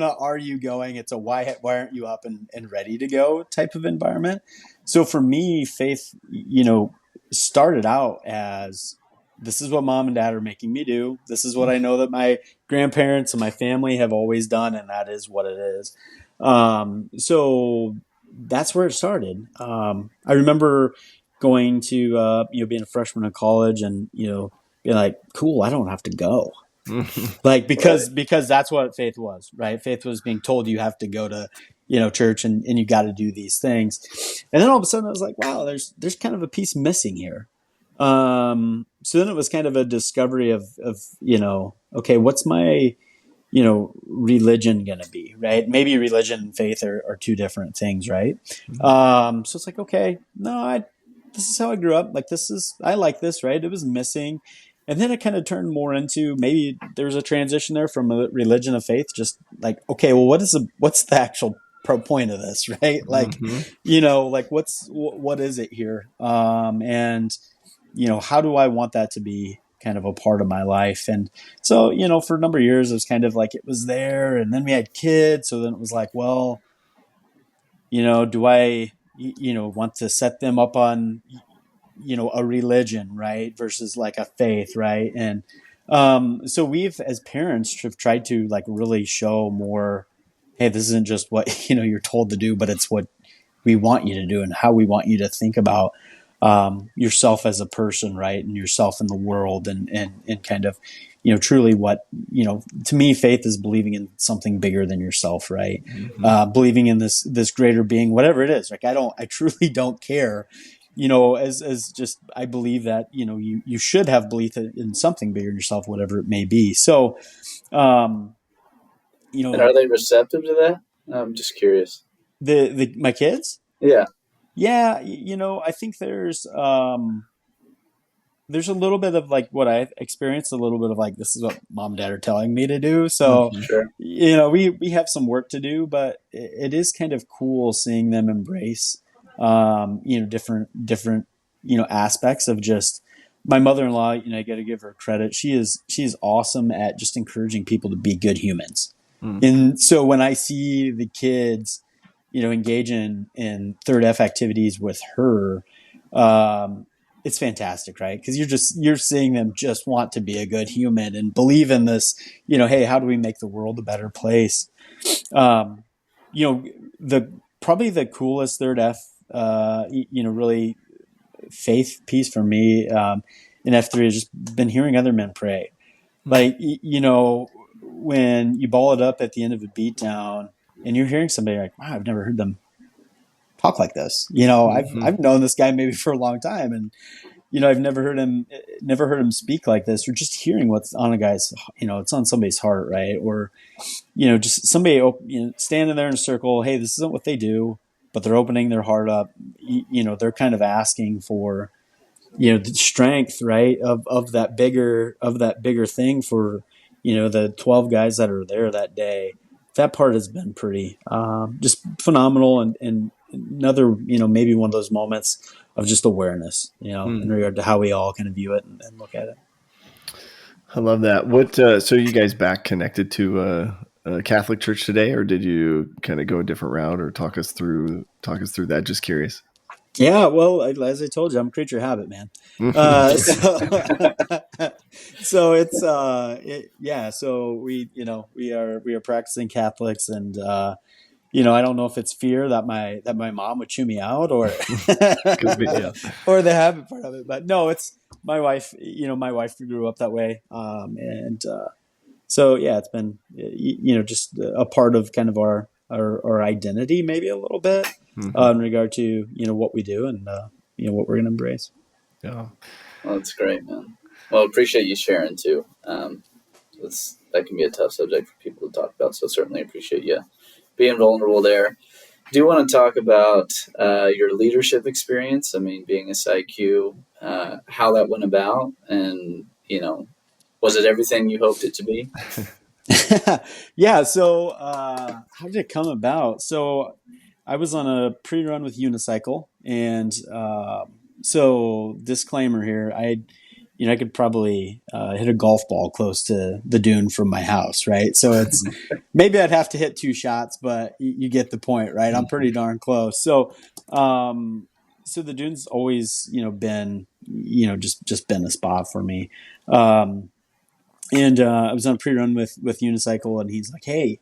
a, are you going? It's a, why aren't you up and ready to go type of environment. So for me, faith, started out as, this is what mom and dad are making me do. This is what I know that my grandparents and my family have always done. And that is what it is. So that's where it started. I remember going to, being a freshman in college and, being like, cool, I don't have to go. because that's what faith was, right? Faith was being told you have to go to, church and you got to do these things. And then all of a sudden I was like, wow, there's kind of a piece missing here. So then it was kind of a discovery of, okay, what's my, religion going to be, right? Maybe religion and faith are two different things, right? So it's like, okay, no, this is how I grew up. Like, I like this, right? It was missing. And then it kind of turned more into, maybe there's a transition there from a religion of faith, just like, okay, well, what's the actual point of this, right? Like, what is it here? And, how do I want that to be kind of a part of my life? And so, for a number of years, it was kind of like, it was there. And then we had kids. So then it was like, well, do I, want to set them up on, a religion, right? Versus like a faith, right? And so we've, as parents, have tried to like really show more, hey, this isn't just what, you're told to do, but it's what we want you to do and how we want you to think about yourself as a person, right? And yourself in the world and kind of, truly what, to me, faith is believing in something bigger than yourself, right? Believing in this greater being, whatever it is. Like, I truly don't care. As just, I believe that, you should have belief in something bigger than yourself, whatever it may be. So, and are they receptive to that? I'm just curious. My kids? Yeah. Yeah. I think there's a little bit of like what I experienced, a little bit of like, this is what mom and dad are telling me to do. So, sure. We have some work to do, but it is kind of cool seeing them embrace different, aspects of just my mother-in-law. I got to give her credit. She's awesome at just encouraging people to be good humans. And so when I see the kids, engage in third F activities with her, it's fantastic, right? Because you're seeing them just want to be a good human and believe in this, hey, how do we make the world a better place? Probably the coolest third F, really faith piece for me in F3 has just been hearing other men pray. Like, when you ball it up at the end of a beatdown and you're hearing somebody like, wow, I've never heard them talk like this. I've known this guy maybe for a long time and, I've never heard him speak like this, or just hearing what's on a guy's, it's on somebody's heart, right? Or, just somebody, standing there in a circle. Hey, this isn't what they do, but they're opening their heart up. They're kind of asking for, the strength, right, of that bigger thing for, the 12 guys that are there that day. That part has been pretty, just phenomenal and another, maybe one of those moments of just awareness, in regard to how we all kind of view it and look at it. I love that. What? So you guys back connected to a Catholic church today, or did you kind of go a different route, or talk us through that? Just curious. Yeah, well, as I told you, I'm a creature of habit, man. So it's So we are practicing Catholics, and I don't know if it's fear that my mom would chew me out, or Yeah. or the habit part of it. But no, it's my wife. My wife grew up that way, and so yeah, it's been just a part of kind of our identity, maybe a little bit, in regard to what we do and what we're going to embrace. Yeah. Well, that's great, man. Well, appreciate you sharing too. That can be a tough subject for people to talk about, so certainly appreciate you being vulnerable there. Do you want to talk about your leadership experience? I mean, being a PsyQ, how that went about, and was it everything you hoped it to be? Yeah. So how did it come about? So I was on a pre-run with Unicycle, and so disclaimer here, I could probably hit a golf ball close to the dune from my house, right? So it's maybe I'd have to hit 2 shots, but you get the point, right? I'm pretty darn close. So so the dune's always been just been a spot for me. And I was on a pre-run with Unicycle, and he's like, hey,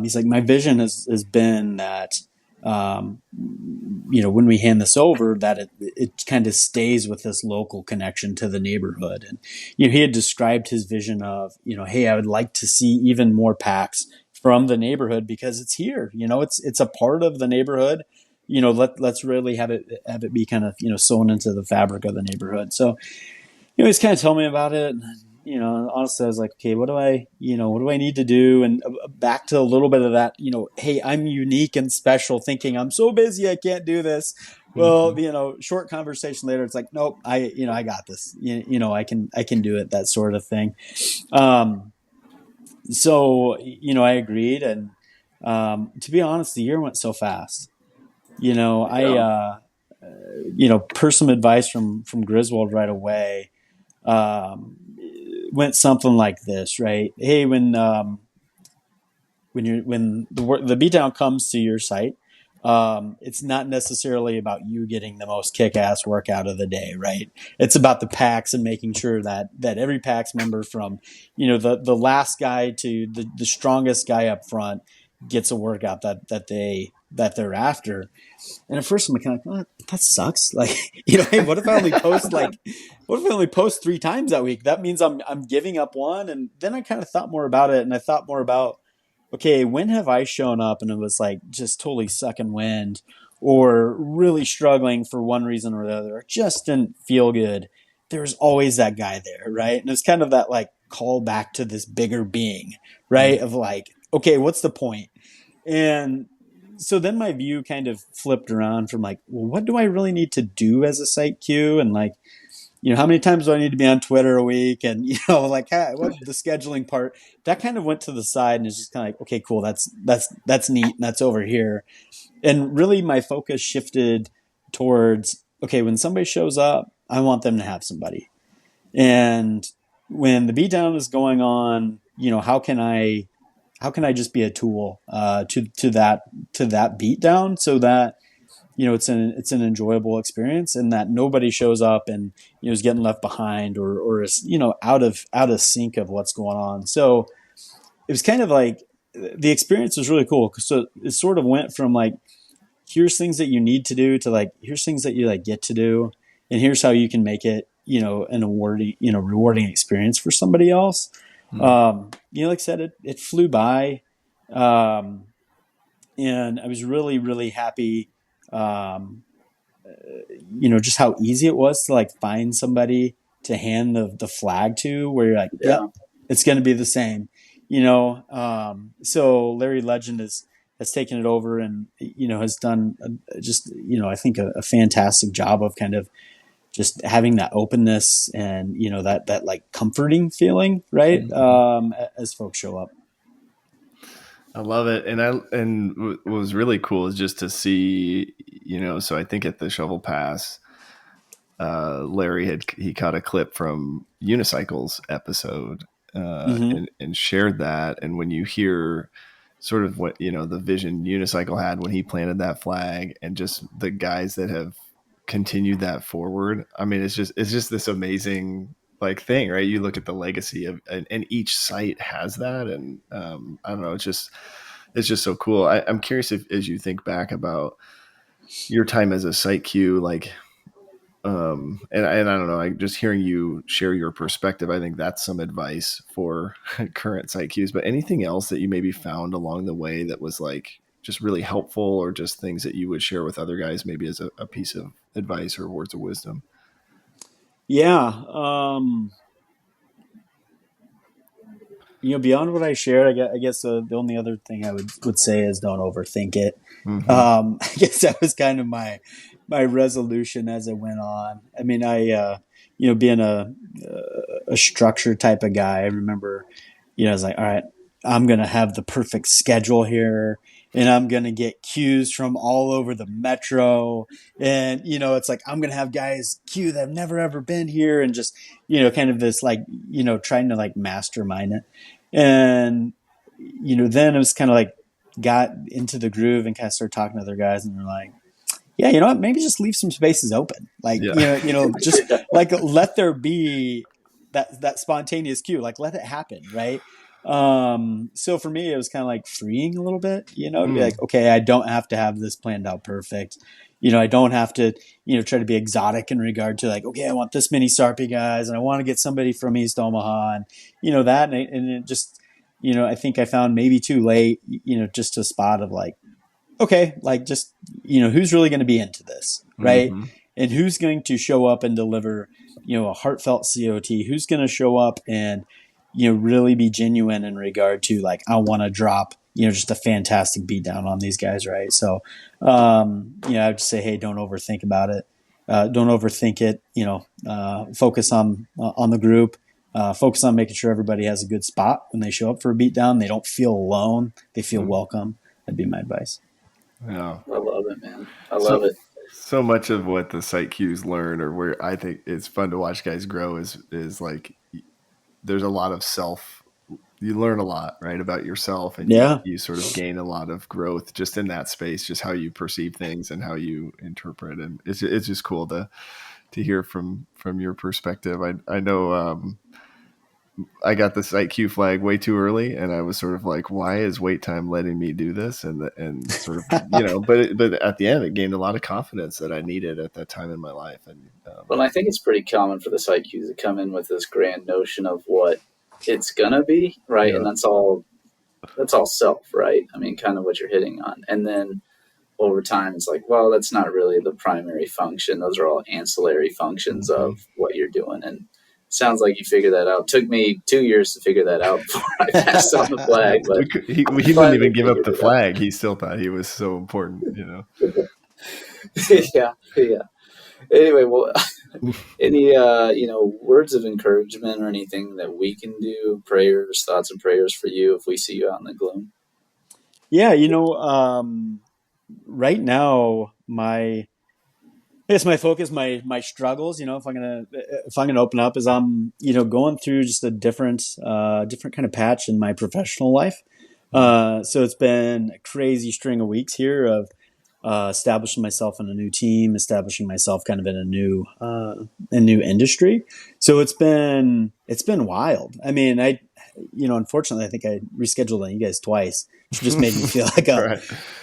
he's like, my vision has been that, when we hand this over, that it kind of stays with this local connection to the neighborhood. And, he had described his vision of, hey, I would like to see even more packs from the neighborhood because it's here, it's a part of the neighborhood. Let's really have it be kind of, sewn into the fabric of the neighborhood. So, he's kind of telling me about it. Honestly, I was like, okay, what do I need to do? And back to a little bit of that, hey, I'm unique and special, thinking I'm so busy I can't do this. Well, short conversation later, it's like, nope, I got this. I can do it. That sort of thing. So I agreed, and to be honest, the year went so fast. I per some advice from Griswold right away. Went something like this, right? Hey, when the beatdown comes to your site, it's not necessarily about you getting the most kick-ass workout of the day, right? It's about the packs and making sure that every PAX member, from the last guy to the strongest guy up front, gets a workout that they're after. And at first I'm kind of like, oh, that sucks. Like, hey, what if I only post 3 times that week? That means I'm giving up one. And then I kind of thought more about it, and I thought more about, okay, when have I shown up and it was like just totally sucking wind, or really struggling for one reason or the other, or just didn't feel good? There's always that guy there, right? And it's kind of that like call back to this bigger being, right? Of like, okay, what's the point? And so then my view kind of flipped around from like, well, what do I really need to do as a PsyQ? And like, how many times do I need to be on Twitter a week? And, like what the scheduling part, that kind of went to the side, and it's just kind of like, okay, cool. That's neat. And that's over here. And really my focus shifted towards, okay, when somebody shows up, I want them to have somebody. And when the beatdown is going on, how can I just be a tool to that beatdown, so that it's an enjoyable experience, and that nobody shows up and is getting left behind or is out of sync of what's going on. So it was kind of like the experience was really cool. So it sort of went from like, here's things that you need to do, to like, here's things that you like get to do, and here's how you can make it an rewarding experience for somebody else. Like I said, it flew by. And I was really, really happy, just how easy it was to like find somebody to hand the flag to, where you're like, yeah, it's going to be the same, so Larry Legend has taken it over, and, has done I think a fantastic job of kind of just having that openness and, that like comforting feeling, right? As folks show up. I love it. What was really cool is just to see, so I think at the Shovel Pass, Larry he caught a clip from Unicycle's episode, Mm-hmm. and shared that. And when you hear sort of what, the vision Unicycle had when he planted that flag, and just the guys that have continued that forward, I mean, it's just this amazing like thing, right? You look at the legacy of, and each site has that. And I don't know, it's just so cool. I'm curious if, as you think back about your time as a site Q, like, and I don't know, just hearing you share your perspective, I think that's some advice for current site Qs. But anything else that you maybe found along the way that was like just really helpful, or just things that you would share with other guys, maybe as a piece of advice or words of wisdom? Yeah. Beyond what I shared, I guess the only other thing I would say is don't overthink it. Mm-hmm. I guess that was kind of my resolution as it went on. I mean, being a structure type of guy, I remember, I was like, all right, I'm going to have the perfect schedule here, and I'm going to get cues from all over the metro. And, it's like, I'm going to have guys cue that have never, ever been here, and just, kind of this like, trying to like mastermind it. And, then it was kind of like got into the groove and kind of started talking to other guys, and they're like, yeah, you know what? Maybe just leave some spaces open. Like, Yeah. just like let there be that spontaneous cue. Like, let it happen, right? So for me, it was kind of like freeing a little bit, to be like, okay, I don't have to have this planned out perfect. I don't have to, try to be exotic in regard to like, okay, I want this many Sarpy guys, and I want to get somebody from East Omaha, and that, and it just, I think I found maybe too late, just a spot of like, okay, like just, who's really going to be into this, right? Mm-hmm. And who's going to show up and deliver, a heartfelt COT? Who's going to show up and, really be genuine in regard to like, I want to drop, just a fantastic beat down on these guys, right? So, I would say, hey, don't overthink about it. Don't overthink it. Focus on the group. Focus on making sure everybody has a good spot when they show up for a beat down. They don't feel alone. They feel welcome. That'd be my advice. Yeah. I love it, man. I love it. So much of what the site Qs learn, or where I think it's fun to watch guys grow, is like there's a lot of you learn a lot, right, about yourself, and Yeah. you sort of gain a lot of growth just in that space, just how you perceive things and how you interpret. And it's just cool to hear from your perspective. I know I got the site Q flag way too early, and I was sort of like, why is wait time letting me do this? And sort of, but at the end, it gained a lot of confidence that I needed at that time in my life. And Well, I think it's pretty common for the site Qs to come in with this grand notion of what it's gonna be, right? Yeah. And that's all self, right? I mean, kind of what you're hitting on. And then over time, it's like, well, that's not really the primary function. Those are all ancillary functions of what you're doing. And it sounds like you figured that out. It took me 2 years to figure that out before I passed on the flag. But he wouldn't even give up the flag. He still thought he was so important, yeah. Anyway, well, any words of encouragement or anything that we can do, prayers, thoughts and prayers for you if we see you out in the gloom? Yeah, right now my focus, my struggles, if I'm gonna open up, is I'm going through just a different kind of patch in my professional life. So it's been a crazy string of weeks here of establishing myself in a new team, establishing myself kind of in a new industry. So it's been wild. I mean, unfortunately, I think I rescheduled on you guys twice, which just made me feel like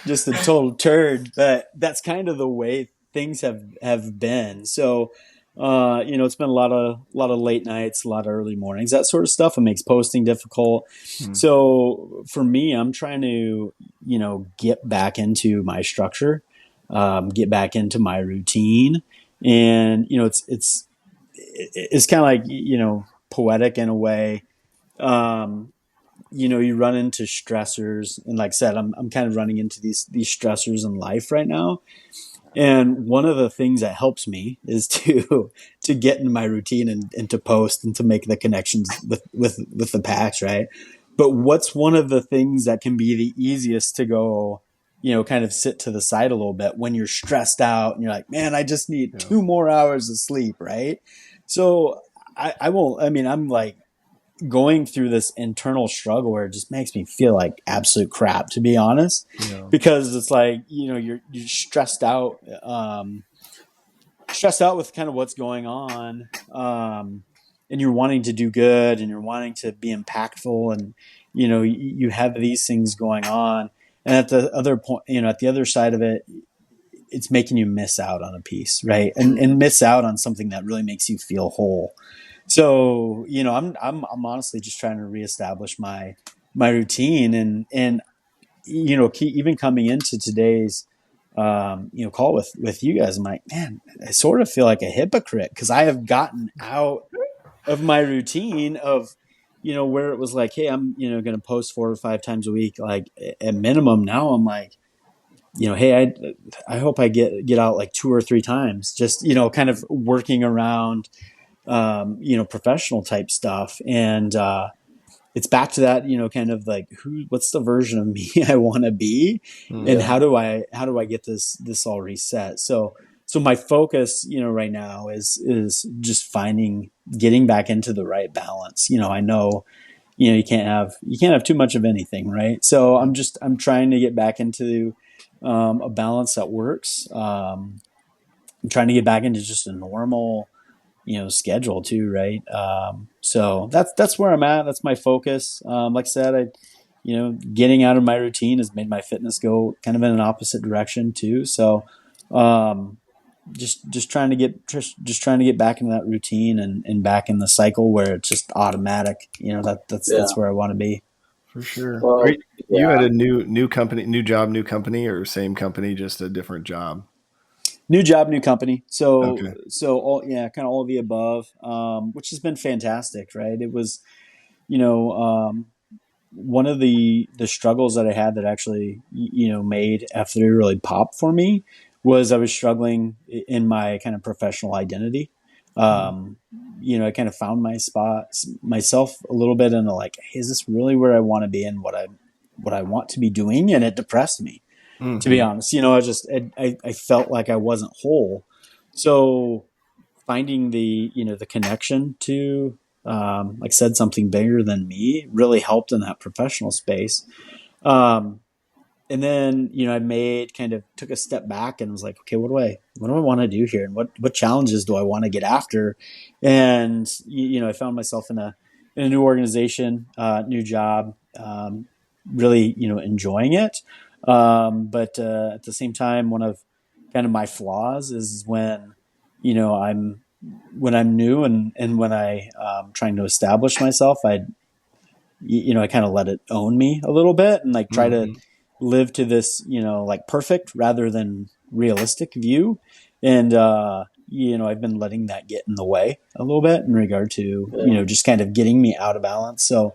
just a total turd. But that's kind of the way things have been. So, it's been a lot of late nights, a lot of early mornings, that sort of stuff. It makes posting difficult. So for me, I'm trying to, get back into my structure, get back into my routine. And, it's kind of like, poetic in a way. You run into stressors, and like I said, I'm kind of running into these stressors in life right now. And one of the things that helps me is to get into my routine and to post and to make the connections with the packs, right? But what's one of the things that can be the easiest to go, kind of sit to the side a little bit when you're stressed out and you're like, man, I just need 2 more hours of sleep, right? So I'm like going through this internal struggle where it just makes me feel like absolute crap, to be honest, because it's like, you're stressed out, with kind of what's going on. And you're wanting to do good and you're wanting to be impactful, and, you have these things going on. And at the other point, at the other side of it, it's making you miss out on a piece, right? And miss out on something that really makes you feel whole. So, I'm honestly just trying to reestablish my routine, and even coming into today's call with you guys, I'm like, man, I sort of feel like a hypocrite because I have gotten out of my routine of where it was like, hey, I'm going to post 4 or 5 times a week, like at minimum. Now I'm like, hey, I hope I get out like 2 or 3 times, just kind of working around professional type stuff. And it's back to that, kind of like what's the version of me I want to be, and how do I get this all reset? So my focus, right now is just getting back into the right balance. I know, you can't have too much of anything, right? So I'm trying to get back into a balance that works. I'm trying to get back into just a normal, schedule too, right? So that's where I'm at. That's my focus. Like I said, getting out of my routine has made my fitness go kind of in an opposite direction too. So, just trying to get back into that routine and back in the cycle where it's just automatic. That's where I want to be. For sure. Well, You had a new company, new job, new company, or same company, just a different job? New job, new company. So, Okay. all, kind of all of the above, which has been fantastic, right? It was, one of the struggles that I had that actually, made F3 really pop for me was I was struggling in my kind of professional identity. I kind of found myself a little bit in like, hey, is this really where I want to be and what I want to be doing? And it depressed me. To be honest, I felt like I wasn't whole. So finding the connection to, like I said, something bigger than me really helped in that professional space. And then, I took a step back and was like, okay, what do I want to do here? And what challenges do I want to get after? And, I found myself in a new organization, new job, really, enjoying it. But at the same time, one of kind of my flaws is when I'm new and when I trying to establish myself, I kind of let it own me a little bit and like try to live to this like perfect rather than realistic view. And I've been letting that get in the way a little bit in regard to just kind of getting me out of balance. So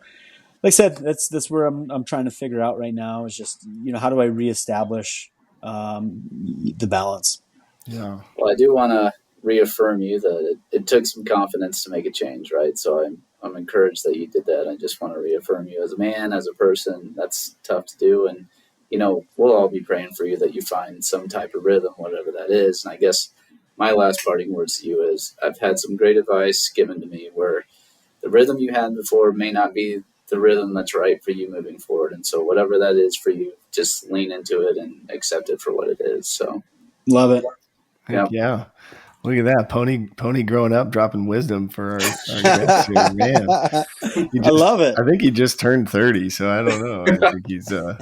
like I said, that's where I'm trying to figure out right now is just, how do I reestablish the balance? Yeah. Well, I do want to reaffirm you that it took some confidence to make a change, right? So I'm encouraged that you did that. I just want to reaffirm you as a man, as a person. That's tough to do, and we'll all be praying for you that you find some type of rhythm, whatever that is. And I guess my last parting words to you is I've had some great advice given to me where the rhythm you had before may not be the rhythm that's right for you moving forward. And so whatever that is for you, just lean into it and accept it for what it is. So Love it. Heck yeah. Look at that. Pony growing up, dropping wisdom for our guests here, man. I love it. I think he just turned 30, so I don't know. I think he's no,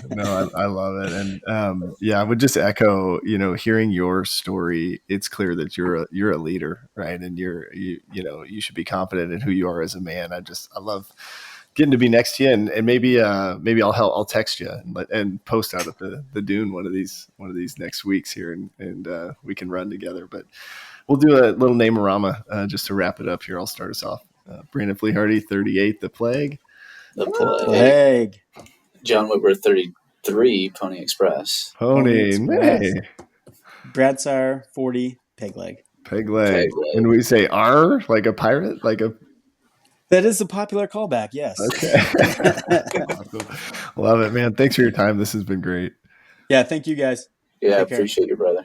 I love it. And I would just echo, hearing your story, it's clear that you're a leader, right? And you should be confident in who you are as a man. I love getting to be next to you, and maybe I'll text you and post out at the dune one of these next weeks here, and we can run together. But we'll do a little name-orama just to wrap it up here. I'll start us off. Brandon Fleehardy, 38, The Plague. The Plague. John Whitworth, 33, Pony Express. Pony. Hey. Brad Sire, 40, Peg Leg. Peg Leg. And we say R, like a pirate? Like a... That is a popular callback. Yes. Okay. Awesome. Love it, man. Thanks for your time. This has been great. Yeah. Thank you guys. Yeah, Take care. appreciate you, brother.